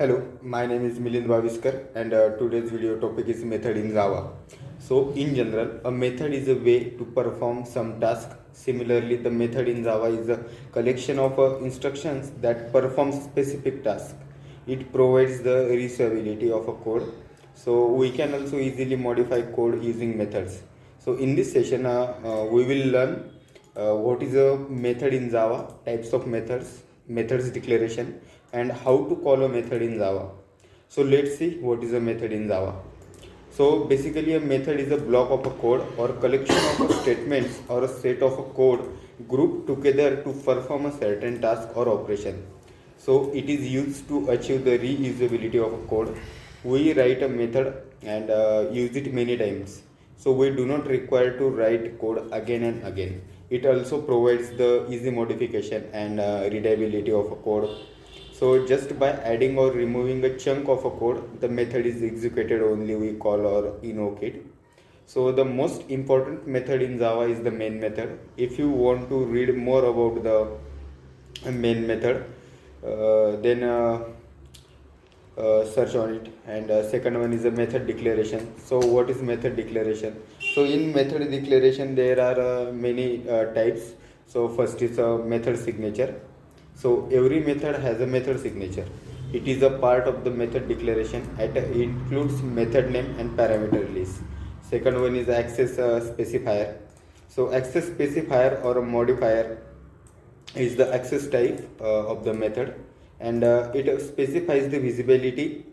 Hello, my name is Milind Vaviskar and today's video topic is method in Java. So in general, a method is a way to perform some task. Similarly, the method in Java is a collection of instructions that perform specific task. It provides the reusability of a code. So we can also easily modify code using methods. So in this session, we will learn what is a method in Java, types of methods, methods declaration, and how to call a method in Java. So let's see what is a method in Java. So basically a method is a block of a code or collection of a statements or a set of a code grouped together to perform a certain task or operation. So it is used to achieve the reusability of a code. We write a method and use it many times. So we do not require to write code again and again. It also provides the easy modification and readability of a code. So just by adding or removing a chunk of a code, the method is executed only we call or invoke it. So the most important method in Java is the main method. If you want to read more about the main method, then search on it. And second one is the method declaration. So what is method declaration? So in method declaration there are many types. So first is a method signature. So every method has a method signature. It is a part of the method declaration. It includes method name and parameter list. Second one is access specifier. So access specifier or a modifier is the access type of the method, and it specifies the visibility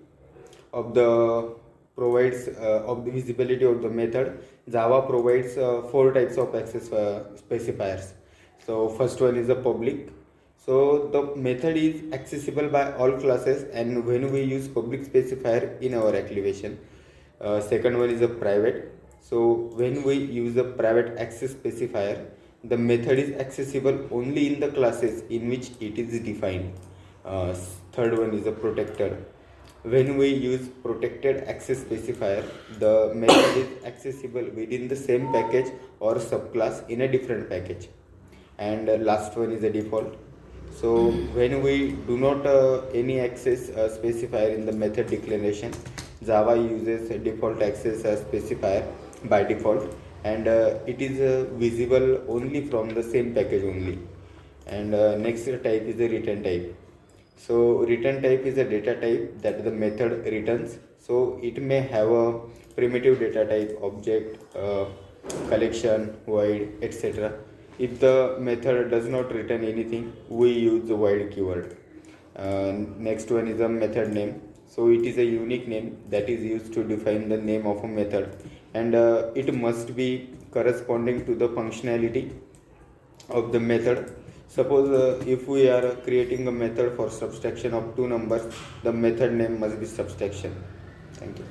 of the provides of the visibility of the method. Java provides four types of access specifiers. So first one is the public. So the method is accessible by all classes and when we use public specifier in our activation. Second one is a private. So when we use a private access specifier, the method is accessible only in the classes in which it is defined. Third one is a protected. When we use protected access specifier, the method is accessible within the same package or subclass in a different package. And last one is a default. So when we do not any access specifier in the method declaration, Java uses a default access specifier by default, and it is visible only from the same package only. And next type is the return type. So return type is a data type that the method returns. So it may have a primitive data type, object, collection, void, etc. If the method does not return anything, we use the void keyword. Next one is a method name. So it is a unique name that is used to define the name of a method, and it must be corresponding to the functionality of the method. Suppose if we are creating a method for subtraction of two numbers, the method name must be subtraction. Thank you.